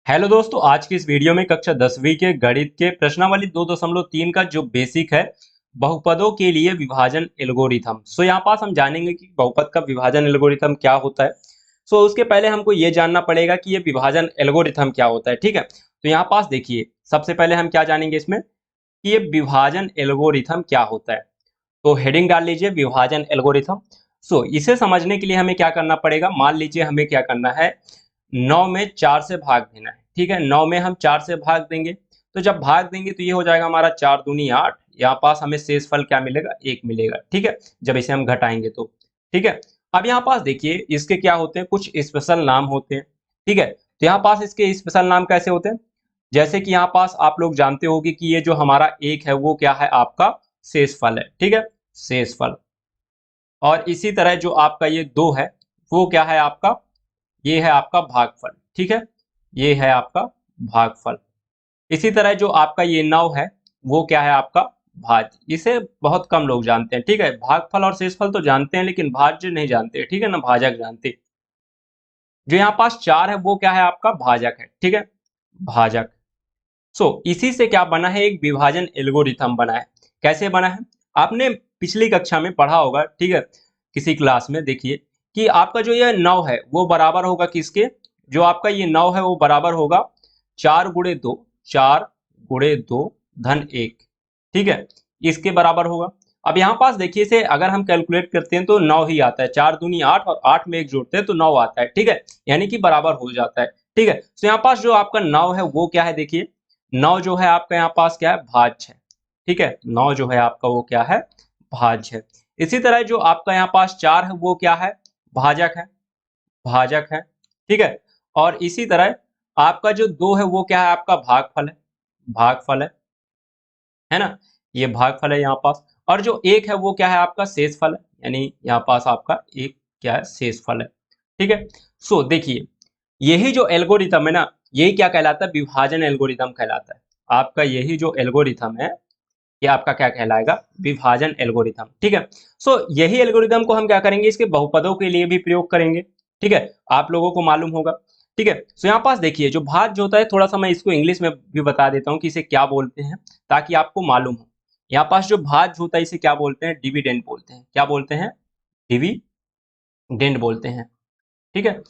Hello दोस्तों, आज की इस वीडियो में कक्षा 10वीं के गणित के प्रश्नावली 2.3 का जो बेसिक है बहुपदों के लिए विभाजन एल्गोरिथम। यहाँ पास हम जानेंगे कि बहुपद का विभाजन एल्गोरिथम क्या होता है। उसके पहले हमको ये जानना पड़ेगा कि ये विभाजन एल्गोरिथम क्या होता है। ठीक है, तो यहाँ पास देखिए, सबसे पहले हम क्या जानेंगे इसमें कि ये विभाजन एल्गोरिथम क्या होता है। तो हेडिंग डाल लीजिए विभाजन एल्गोरिथम। इसे समझने के लिए हमें क्या करना पड़ेगा, मान लीजिए हमें क्या करना है, 9 में 4 से भाग देना है। ठीक है, 9 में हम 4 से भाग देंगे, तो जब भाग देंगे तो ये हो जाएगा हमारा 4 दूनी 8। यहाँ पास हमें शेष फल क्या मिलेगा, 1 मिलेगा। ठीक है, जब इसे हम घटाएंगे तो ठीक है। अब यहाँ पास देखिए, इसके क्या होते हैं, कुछ स्पेशल नाम होते हैं। ठीक है, तो यहाँ पास इसके स्पेशल नाम कैसे होते हैं, जैसे कि यहाँ पास आप लोग जानते होंगे कि ये जो हमारा 1 है वो क्या है, आपका शेष फल है। ठीक है, शेष फल। और इसी तरह जो आपका ये 2 है वो क्या है आपका, ये है आपका भागफल। ठीक है, ये है आपका भागफल। इसी तरह जो आपका ये 9 है वो क्या है आपका भाज्य। इसे बहुत कम लोग जानते हैं। ठीक है, भागफल और शेषफल तो जानते हैं लेकिन भाज्य नहीं जानते। ठीक है ना, भाजक जानते। जो यहाँ पास 4 है वो क्या है आपका भाजक है। ठीक है, भाजक। इसी से क्या बना है, एक विभाजन एल्गोरिथम बना है। कैसे बना है, आपने पिछली कक्षा में पढ़ा होगा। ठीक है, किसी क्लास में देखिए कि आपका जो ये 9 है वो बराबर होगा किसके, जो आपका ये 9 है वो बराबर होगा 4 गुणे 2, 4 गुणे 2 धन 1। ठीक है, इसके बराबर होगा। अब यहाँ पास देखिए, इसे अगर हम कैलकुलेट करते हैं तो 9 ही आता है। 4 दूनी 8 और 8 में 1 जोड़ते हैं तो 9 आता है। ठीक है, यानी कि बराबर हो जाता है। ठीक है, तो यहाँ पास जो आपका 9 है वो क्या है, देखिए 9 जो है आपका यहाँ पास क्या है, भाज्य है। ठीक है, 9 जो है आपका वो क्या है, भाज्य है। इसी तरह जो आपका यहाँ पास 4 है वो क्या है, भाजक है, भाजक है। ठीक है, और इसी तरह आपका जो 2 है वो क्या है, आपका भागफल है, भागफल है ना, ये भागफल है यहाँ पास। और जो 1 है वो क्या है आपका शेषफल है, यानी यहाँ पास आपका एक क्या है, शेषफल है। ठीक है, देखिए यही जो एल्गोरिथम है ना, यही क्या कहलाता है, विभाजन एल्गोरिथम कहलाता है। आपका यही जो एल्गोरिथम है ये आपका क्या कहलाएगा, विभाजन एल्गोरिथम। ठीक है, यही एल्गोरिथम को हम क्या करेंगे, इसके बहुपदों के लिए भी प्रयोग करेंगे। ठीक है, आप लोगों को मालूम होगा। ठीक है, यहाँ पास देखिए जो भाज्य होता है, थोड़ा सा मैं इसको इंग्लिश में भी बता देता हूँ कि इसे क्या बोलते हैं, ताकि आपको मालूम हो। यहाँ पास जो भाज्य होता है इसे क्या बोलते हैं, डिविडेंड बोलते हैं। क्या बोलते हैं, डिविडेंड बोलते हैं। ठीक है,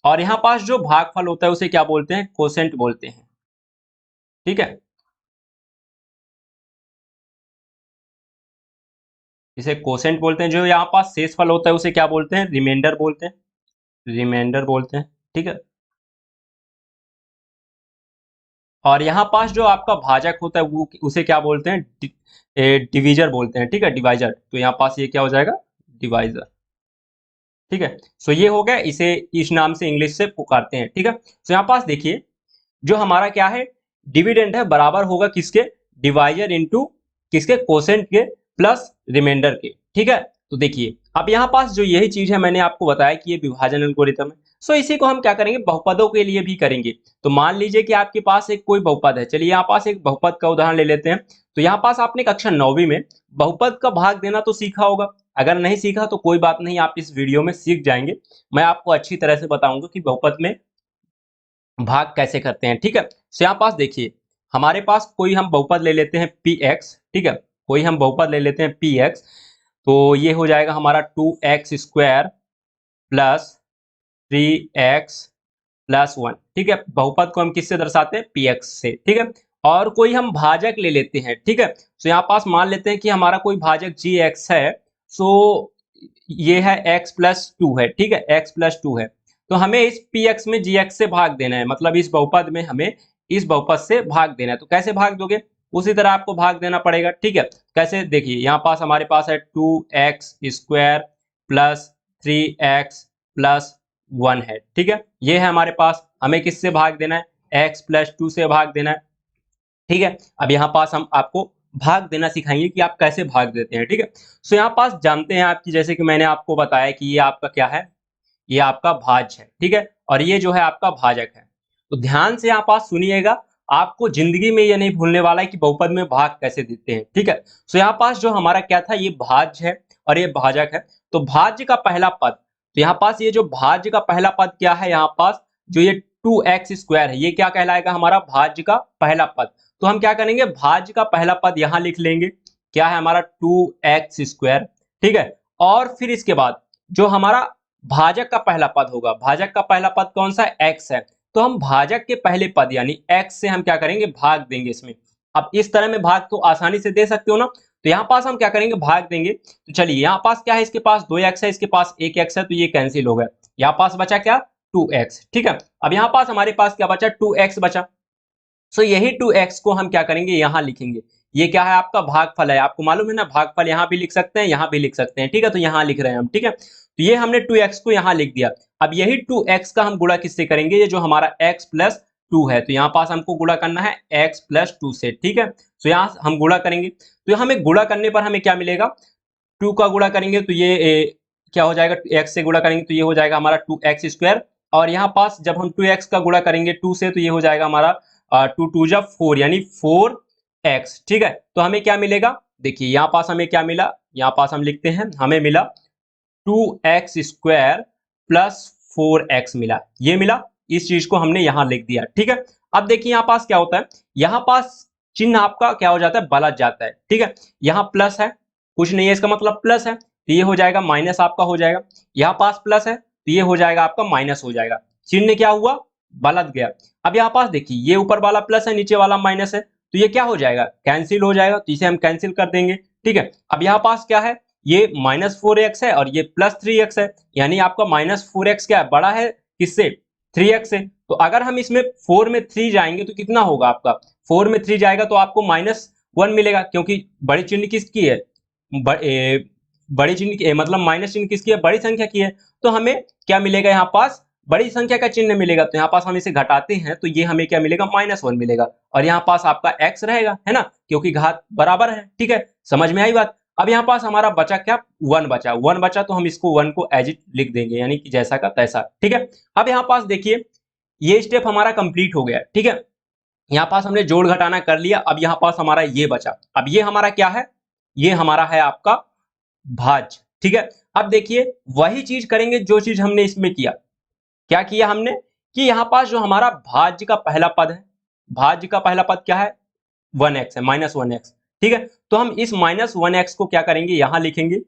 और यहाँ पास जो भागफल होता है उसे क्या बोलते हैं, कोसेंट बोलते हैं। ठीक है, इसे कोसेंट बोलते हैं। जो यहाँ पास शेषफल होता है उसे क्या बोलते हैं, रिमाइंडर बोलते हैं, रिमाइंडर बोलते हैं। ठीक है, और यहाँ पास जो आपका भाजक होता है वो उसे क्या बोलते हैं, डिवीजर बोलते हैं। ठीक है, डिवाइजर। तो यहाँ पास ये क्या हो जाएगा, डिवाइजर। ठीक है, ये हो गया, इसे इस नाम से इंग्लिश से पुकारते हैं। ठीक है, यहाँ पास देखिए जो हमारा क्या है, डिविडेंड है बराबर होगा किसके, डिवाइजर इनटू किसके, कोसेंट के प्लस रिमाइंडर के। ठीक है, तो देखिए अब यहाँ पास जो यही चीज है, मैंने आपको बताया कि ये विभाजन एल्गोरिथम है। इसी को हम क्या करेंगे, बहुपदों के लिए भी करेंगे। तो मान लीजिए कि आपके पास एक कोई बहुपद है। चलिए यहाँ पास एक बहुपद का उदाहरण ले लेते हैं। तो यहाँ पास आपने कक्षा 9वीं में बहुपद का भाग देना तो सीखा होगा। अगर नहीं सीखा तो कोई बात नहीं, आप इस वीडियो में सीख जाएंगे। मैं आपको अच्छी तरह से बताऊंगा कि बहुपद में भाग कैसे करते हैं। ठीक है, यहाँ पास देखिए हमारे पास कोई हम बहुपद ले लेते हैं पी एक्स। ठीक है, कोई हम बहुपद ले लेते हैं पी एक्स। तो ये हो जाएगा हमारा 2x² प्लस 3x प्लस 1। ठीक है, बहुपद को हम किससे दर्शाते हैं, पी एक्स से। ठीक है, और कोई हम भाजक ले लेते हैं। ठीक है, यहाँ पास मान लेते हैं कि हमारा कोई भाजक जी एक्स है। सो ये है x+2 है। ठीक है, x+2 है। तो हमें इस px में gx से भाग देना है, मतलब इस बहुपद में हमें इस बहुपद से भाग देना है। तो कैसे भाग दोगे, उसी तरह आपको भाग देना पड़ेगा। ठीक है, कैसे, देखिए यहाँ पास हमारे पास है 2x² प्लस 3x+1 है। ठीक है, ये है हमारे पास, हमें किससे भाग देना है, x+2 से भाग देना है। ठीक है, अब यहाँ पास हम आपको भाग देना सिखाएंगे कि आप कैसे भाग देते हैं। ठीक है, यहाँ पास जानते हैं आपकी, जैसे कि मैंने आपको बताया कि ये आपका क्या है, ये आपका भाज्य है। ठीक है, और ये जो है आपका भाजक है। तो ध्यान से यहाँ पास सुनिएगा, आपको जिंदगी में ये नहीं भूलने वाला है कि बहुपद में भाग कैसे देते हैं। ठीक है, यहाँ पास जो हमारा क्या था, ये भाज्य है और ये भाजक है। तो भाज्य का पहला पद, तो यहाँ पास ये जो भाज्य का पहला पद क्या है, यहाँ पास जो ये 2x² है, ये क्या कहलाएगा, हमारा भाज्य का पहला पद। तो हम क्या करेंगे, भाज्य का पहला पद यहां लिख लेंगे, क्या है हमारा 2x², ठीक है। और फिर इसके बाद जो हमारा भाजक का पहला पद होगा, भाजक का पहला पद कौन सा है, x है, तो हम भाजक के पहले पद यानी x से हम क्या करेंगे, भाग देंगे इसमें। अब इस तरह में भाग तो आसानी से दे सकते हो ना, तो यहाँ पास हम क्या करेंगे, भाग देंगे। तो चलिए यहाँ पास क्या है, इसके पास 2x है, इसके पास 1x है, तो ये कैंसिल हो गया। यहाँ पास बचा क्या, 2x, ठीक है। अब यहाँ पास हमारे पास क्या बचा, 2x बचा। सो यही 2x को हम क्या करेंगे, यहाँ लिखेंगे। ये क्या है, आपका भागफल है, आपको मालूम है ना, भागफल यहाँ भी लिख सकते हैं, यहाँ भी लिख सकते हैं, ठीक है। तो यहाँ लिख रहे हैं हम, ठीक है। तो ये हमने 2x को यहाँ लिख दिया। अब यही 2x का हम गुणा किससे करेंगे, ये जो हमारा x+2 है, तो यहाँ पास हमको गुणा करना है x+2 से, ठीक है। तो यहाँ हम गुणा करेंगे, तो हमें गुणा करने पर हमें क्या मिलेगा, 2 का गुणा करेंगे तो ये क्या हो जाएगा, x से गुणा करेंगे तो ये हो जाएगा हमारा 2x²। और यहाँ पास जब हम 2x का गुणा करेंगे 2 से, तो ये हो जाएगा हमारा 2 2 जा 4 यानी 4x, ठीक है। तो हमें क्या मिलेगा, देखिए यहाँ पास हमें क्या मिला, यहाँ पास हम लिखते हैं, हमें मिला 2x² प्लस 4x मिला, ये मिला, इस चीज को हमने यहाँ लिख दिया, ठीक है। अब देखिए यहाँ पास क्या होता है, यहाँ पास चिन्ह आपका क्या हो जाता है, बदल जाता है, ठीक है। यहाँ प्लस है, कुछ नहीं है, इसका मतलब प्लस है, तो ये हो जाएगा माइनस आपका हो जाएगा। यहाँ पास प्लस है, तो ये हो जाएगा आपका माइनस हो जाएगा, चिन्ह क्या हुआ, बदल गया। अब यहाँ पास देखिए, ये ऊपर वाला प्लस है, नीचे वाला माइनस है, तो ये क्या हो जाएगा, कैंसिल हो जाएगा, तो इसे हम कैंसिल कर देंगे, ठीक है। अब यहाँ पास क्या है, ये -4x है और ये +3x है, यानी आपका -4x क्या है, बड़ा है किससे, 3x से। तो अगर हम इसमें 4 में 3 जाएंगे तो कितना होगा आपका, 4 में 3 जाएगा तो आपको -1 मिलेगा, क्योंकि बड़ी चिन्ह किसकी है, बड़ी चिन्ह मतलब माइनस चिन्ह किसकी है, बड़ी संख्या की है। तो हमें क्या मिलेगा, यहाँ पास बड़ी संख्या का चिन्ह मिलेगा, तो यहाँ पास हम इसे घटाते हैं तो ये हमें क्या मिलेगा, -1 मिलेगा। और यहाँ पास आपका x रहेगा, है ना, क्योंकि घात बराबर है, ठीक है। समझ में आई बात। अब यहाँ पास हमारा बचा क्या, 1 बचा, 1 बचा, तो हम इसको 1 को एज इट लिख देंगे, यानी कि जैसा का तैसा, ठीक है। अब यहाँ पास देखिए, ये स्टेप हमारा कंप्लीट हो गया, ठीक है। यहाँ पास हमने जोड़ घटाना कर लिया। अब यहाँ पास हमारा ये बचा, अब ये हमारा क्या है, ये हमारा है आपका भाज्य, ठीक है। अब देखिए वही चीज करेंगे जो चीज हमने इसमें किया, क्या किया हमने, कि यहाँ पास जो हमारा भाज्य का पहला पद है, भाज्य का पहला पद क्या है, 1x है, -1x, ठीक है। तो हम इस -1x को क्या करेंगे, यहाँ लिखेंगे,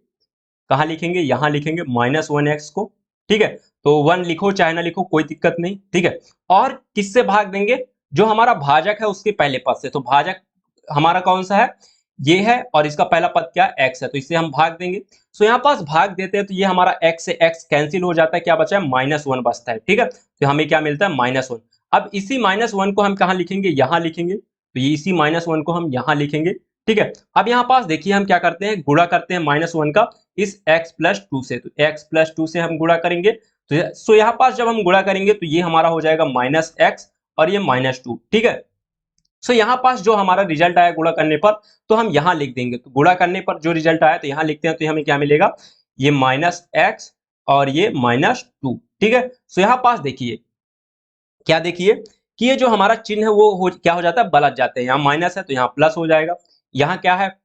कहाँ लिखेंगे, यहाँ लिखेंगे -1x को, ठीक है। तो 1 लिखो चाहे ना लिखो कोई दिक्कत नहीं, ठीक है। और किससे भाग देंगे, जो हमारा भाजक है उसके पहले पद से। तो भाजक हमारा कौन सा है, ये है, और इसका पहला पद क्या x है, तो इससे हम भाग देंगे। सो यहाँ पास भाग देते हैं तो ये हमारा x से x कैंसिल हो जाता है, क्या बचा है, -1 बचता है, ठीक है। तो हमें क्या मिलता है, -1। अब इसी -1 को हम कहाँ लिखेंगे, यहाँ लिखेंगे, तो ये इसी -1 को हम यहाँ लिखेंगे, ठीक है। अब यहाँ पास देखिए हम क्या करते हैं, गुणा करते हैं -1 का इस x+2 से, तो x+2 से हम गुणा करेंगे। तो सो यहाँ पास जब हम गुणा करेंगे तो ये हमारा हो जाएगा -x और ये -2, ठीक है। सो यहाँ पास जो हमारा रिजल्ट आया गुणा करने पर, तो हम यहाँ लिख देंगे। तो गुणा करने पर जो रिजल्ट आया तो यहाँ लिखते हैं, तो हमें क्या मिलेगा, ये -x और ये -2, ठीक है। सो यहाँ पास देखिए, क्या देखिए कि ये जो हमारा चिन्ह है वो क्या हो जाता है, बदल जाते हैं। यहाँ माइनस है तो यहाँ प्लस हो जाएगा, यहाँ क्या है,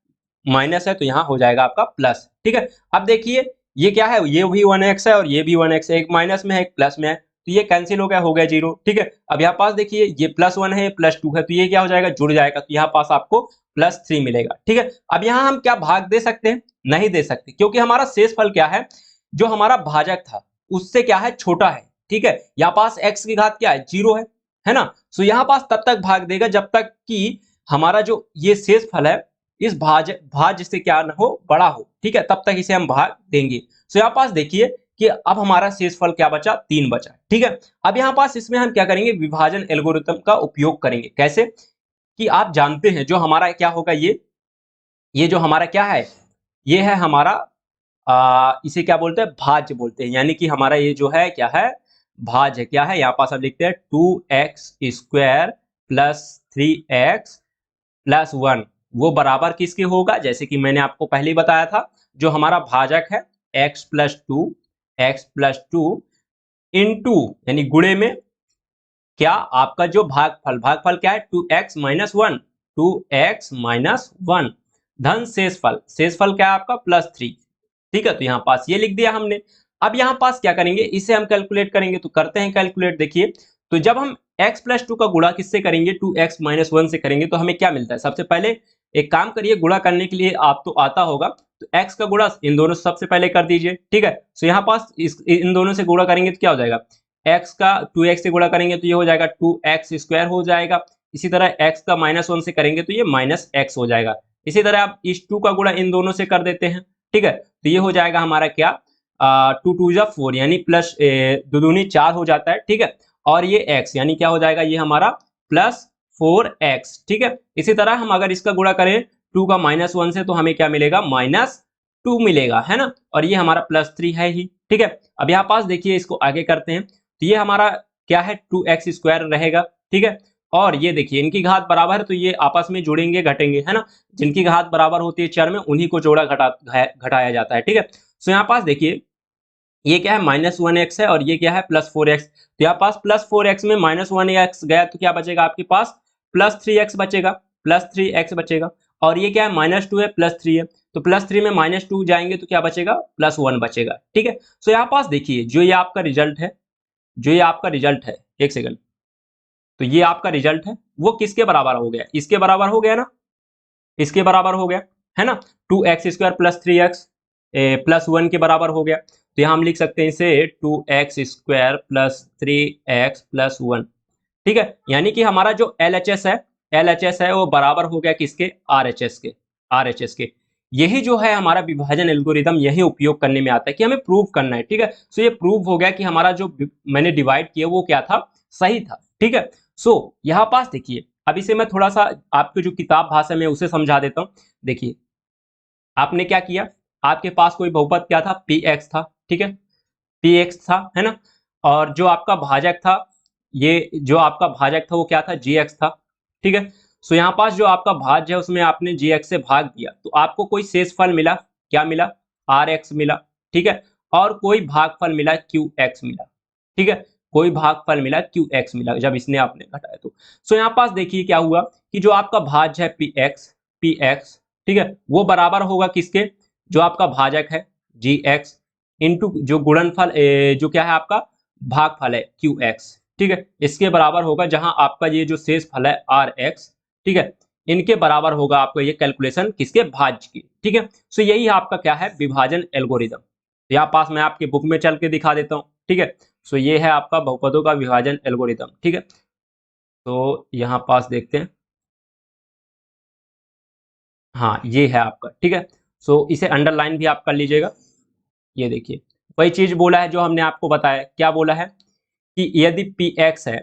माइनस है तो यहाँ हो जाएगा आपका प्लस, ठीक है। अब देखिए ये क्या है, ये भी 1x है और ये भी 1x है, एक माइनस में है एक प्लस में है, तो ये कैंसिल हो गया 0, ठीक है। अब यहाँ पास देखिए ये +1 है, ये +2 है, तो ये क्या हो जाएगा, जुड़ जाएगा, तो यहाँ पास आपको +3 मिलेगा, ठीक है। अब यहाँ हम क्या भाग दे सकते हैं, नहीं दे सकते, क्योंकि हमारा शेषफल क्या है, जो हमारा भाजक था उससे क्या है, छोटा है, ठीक है। यहाँ पास x की घात क्या है, 0 है ना। सो यहाँ पास तब तक भाग देगा जब तक कि हमारा जो ये शेषफल है इस भाज्य से क्या ना हो, बड़ा हो, ठीक है, तब तक इसे हम भाग देंगे। सो यहाँ पास देखिए कि अब हमारा शेषफल क्या बचा, 3 बचा, ठीक है। अब यहाँ पास इसमें हम क्या करेंगे, विभाजन एल्गोरिथम का उपयोग करेंगे। कैसे, कि आप जानते हैं जो हमारा क्या होगा, ये जो हमारा क्या है, ये है हमारा इसे क्या बोलते हैं, भाज्य बोलते हैं, यानी कि हमारा ये जो है क्या है, भाज्य क्या है। यहाँ पास हम लिखते हैं 2x² प्लस 3x प्लस 1, वो बराबर किसके होगा, जैसे कि मैंने आपको पहले ही बताया था, जो हमारा भाजक है x+2 इंटू यानी गुणे में क्या, आपका जो भागफल क्या है, 2x-1, 2x-1 धन शेषफल क्या है आपका, +3, ठीक है। तो यहाँ पास ये लिख दिया हमने। अब यहाँ पास क्या करेंगे, इसे हम कैलकुलेट करेंगे, तो करते हैं कैलकुलेट। देखिए तो जब हम x प्लस 2 का गुणा किससे करेंगे, 2x माइनस 1 से करेंगे, तो हमें क्या मिलता है। सबसे पहले एक काम करिए, गुणा करने के लिए आप तो आता होगा, तो x का गुणा इन दोनों से सबसे पहले कर दीजिए, ठीक है। तो यहाँ पास इन दोनों से गुणा करेंगे तो क्या हो जाएगा, x का 2x से गुणा करेंगे तो ये हो जाएगा 2x स्क्वायर हो जाएगा। इसी तरह x का माइनस 1 से करेंगे तो ये माइनस x हो जाएगा। इसी तरह आप इस 2 का गुणा इन दोनों से कर देते हैं, ठीक है। तो ये हो जाएगा हमारा क्या, 2 2 जा 4 यानी प्लस दो दूनी 4 हो जाता है, ठीक है। और ये x यानी क्या हो जाएगा, ये हमारा प्लस 4x, ठीक है। इसी तरह हम अगर इसका गुणा करें 2 का माइनस 1 से तो हमें क्या मिलेगा, माइनस 2 मिलेगा, है ना। और ये हमारा प्लस 3 है ही, ठीक है। अब यहाँ पास देखिए, इसको आगे करते हैं, तो ये हमारा क्या है, 2x स्क्वायर रहेगा, ठीक है। और ये देखिए, इनकी घात बराबर है तो ये आपस में जुड़ेंगे घटेंगे, है ना। जिनकी घात बराबर होती है चर में, उन्हीं को जोड़ा घटाया जाता है, ठीक है। तो यहाँ पास देखिए, ये क्या है, -1x है और ये क्या है, +4x। तो यहाँ पास +4x में -1x गया तो क्या बचेगा आपके पास, +3x बचेगा, +3x बचेगा। और ये क्या है, -2 है, +3 है, तो +3 में -2 जाएंगे तो क्या बचेगा, +1 बचेगा, ठीक है। तो यहाँ पास देखिए, जो ये आपका रिजल्ट है, जो ये आपका रिजल्ट है, एक सेकंड, तो ये आपका रिजल्ट है, वो किसके बराबर हो गया, इसके बराबर हो गया ना, इसके बराबर हो गया, है ना। 2x square plus 3x plus 1 के बराबर हो गया। तो यहाँ हम लिख सकते हैं इसे 2x square plus 3x plus 1, ठीक है। यानी कि हमारा जो LHS है वो बराबर हो गया किसके, RHS के। यही जो है हमारा विभाजन एल्गोरिदम, यही उपयोग करने में आता है कि हमें प्रूव करना है, ठीक है। सो ये प्रूव हो गया कि हमारा जो मैंने डिवाइड किया वो क्या था, सही था, ठीक है। सो यहाँ पास देखिए, अब इसे मैं थोड़ा सा आपकी जो किताब भाषा में उसे समझा देता हूँ। देखिए, आपने क्या किया, आपके पास कोई बहुपद क्या था, px था, ठीक है, px था, है ना। और जो आपका भाजक था, ये जो आपका भाजक था वो क्या था, gx था, ठीक है। सो यहाँ पास जो आपका भाज्य है उसमें आपने gx से भाग दिया तो आपको कोई शेषफल मिला, क्या मिला, rx मिला, ठीक है। और कोई भागफल मिला, qx मिला, ठीक है। कोई भागफल मिला, qx मिला, जब इसने आपने घटाया तो। सो यहाँ पास देखिए क्या हुआ कि जो आपका भाज्य है px, ठीक है, वो बराबर होगा किसके, जो आपका भाजक है gx इंटू जो गुणनफल जो क्या है आपका भागफल है qx, ठीक है, इसके बराबर होगा, जहां आपका ये जो शेष फल है rx, ठीक है, इनके बराबर होगा आपका ये कैलकुलेशन किसके, भाज्य की, ठीक है। सो यही आपका क्या है, विभाजन एल्गोरिदम। यहाँ पास मैं आपके बुक में चल के दिखा देता हूँ, ठीक है। सो ये है आपका बहुपदों का विभाजन एल्गोरिदम, ठीक है। तो यहाँ पास देखते हैं, हाँ ये है आपका, ठीक है। सो इसे अंडरलाइन भी आप कर लीजिएगा। ये देखिए, वही चीज बोला है जो हमने आपको बताया, क्या बोला है कि यदि px है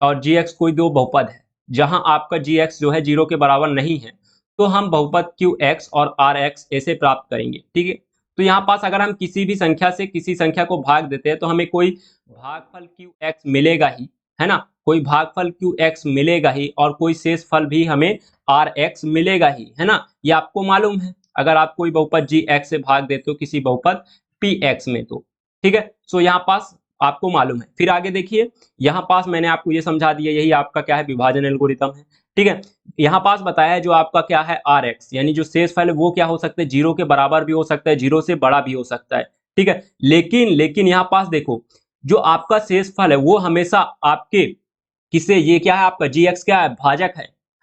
और gx कोई दो बहुपद है, जहां आपका gx जो है 0 के बराबर नहीं है, तो हम बहुपद qx और rx ऐसे प्राप्त करेंगे, ठीक है। तो यहाँ पास अगर हम किसी भी संख्या से किसी संख्या को भाग देते हैं तो हमें कोई भागफल qx मिलेगा ही, है ना, कोई भागफल qx मिलेगा ही, और कोई शेष फल भी हमें rx मिलेगा ही, है ना। ये आपको मालूम है, अगर आप कोई बहुपद gx से भाग देते हो किसी बहुपद px में तो, ठीक है। सो यहाँ पास आपको मालूम है। फिर आगे देखिए, यहाँ पास मैंने आपको ये समझा दिया, यही आपका क्या है, विभाजन एल्गोरिथम है, ठीक है। यहाँ पास बताया है जो आपका क्या है, rx यानी जो शेष फल है वो क्या हो सकता है, 0 के बराबर भी हो सकता है, 0 से बड़ा भी हो सकता है, ठीक है। लेकिन यहाँ पास देखो, जो आपका शेष फल है वो हमेशा आपके किससे, ये क्या है आपका gx क्या है, भाजक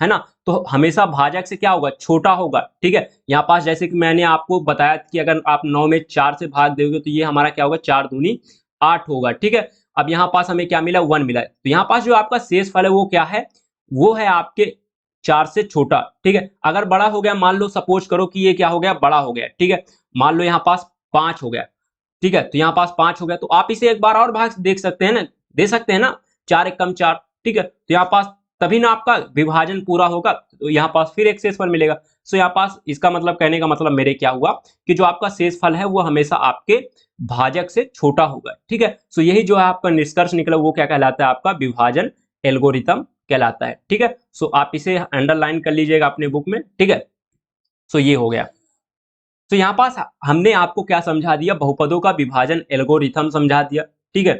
है ना। तो हमेशा भाजक से क्या होगा, छोटा होगा, ठीक है। यहाँ पास जैसे कि मैंने आपको बताया कि अगर आप 9 में 4 से भाग दोगे तो ये हमारा क्या होगा, 4 दूनी 8 होगा, ठीक है। अब यहाँ पास हमें क्या मिला, 1 मिला है। तो यहाँ पास जो आपका शेष फल है वो क्या है, वो है आपके 4 से छोटा, ठीक है। अगर बड़ा हो गया, मान लो सपोज करो कि ये क्या हो गया, बड़ा हो गया, ठीक है। मान लो यहाँ पास 5 हो गया, ठीक है। तो यहाँ पास 5 हो गया, तो आप इसे एक बार और भाग देख सकते हैं ना, दे सकते हैं ना, 4 एक कम 4, ठीक है। तो यहाँ पास तभी ना आपका विभाजन पूरा होगा, तो यहाँ पास फिर एक शेषफल मिलेगा। सो यहाँ पास इसका मतलब, कहने का मतलब मेरे क्या हुआ कि जो आपका शेषफल है वो हमेशा आपके भाजक से छोटा होगा, ठीक है। सो यही जो है आपका निष्कर्ष निकला, वो क्या कहलाता है, आपका विभाजन एल्गोरिथम कहलाता है, ठीक है। सो आप इसे अंडरलाइन कर लीजिएगा अपने बुक में, ठीक है। सो ये हो गया। तो यहाँ पास हमने आपको क्या समझा दिया, बहुपदों का विभाजन एल्गोरिथम समझा दिया, ठीक है।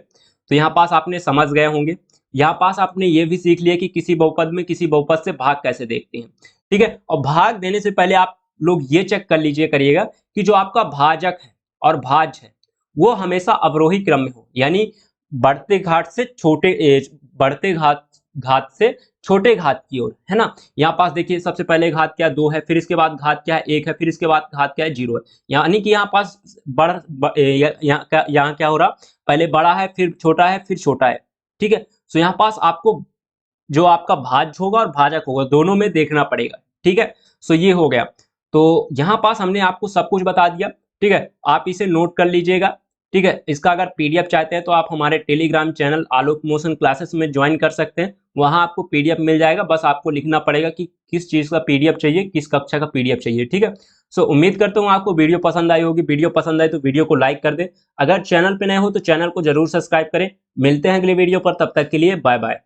तो यहाँ पास आपने समझ गए होंगे। यहाँ पास आपने ये भी सीख लिया कि किसी बहुपद में किसी बहुपद से भाग कैसे देखते हैं, ठीक है। और भाग देने से पहले आप लोग ये चेक कर लीजिए करिएगा कि जो आपका भाजक है और भाज्य है वो हमेशा अवरोही क्रम में हो, यानी बढ़ते घाट से छोटे बढ़ते घात घात से छोटे घात की ओर, है ना। यहाँ पास देखिए सबसे पहले घात क्या है 2 है, फिर इसके बाद घात क्या है 1 है, फिर इसके बाद घात क्या है 0 है। यानी कि यहाँ पास यहाँ क्या हो रहा, पहले बड़ा है फिर छोटा है फिर छोटा है, ठीक है। सो यहाँ पास आपको जो आपका भाज्य होगा और भाजक होगा दोनों में देखना पड़ेगा, ठीक है। सो ये हो गया। तो यहाँ पास हमने आपको सब कुछ बता दिया, ठीक है। आप इसे नोट कर लीजिएगा, ठीक है। इसका अगर पीडीएफ चाहते हैं तो आप हमारे टेलीग्राम चैनल आलोक मोशन क्लासेस में ज्वाइन कर सकते हैं, वहां आपको पीडीएफ मिल जाएगा। बस आपको लिखना पड़ेगा कि किस चीज का पीडीएफ चाहिए, किस कक्षा का पीडीएफ चाहिए, ठीक है। सो उम्मीद करता हूँ आपको वीडियो पसंद आई होगी। वीडियो पसंद आए तो वीडियो को लाइक कर दे, अगर चैनल पे नए हो तो चैनल को जरूर सब्सक्राइब करें। मिलते हैं अगले वीडियो पर, तब तक के लिए बाय बाय।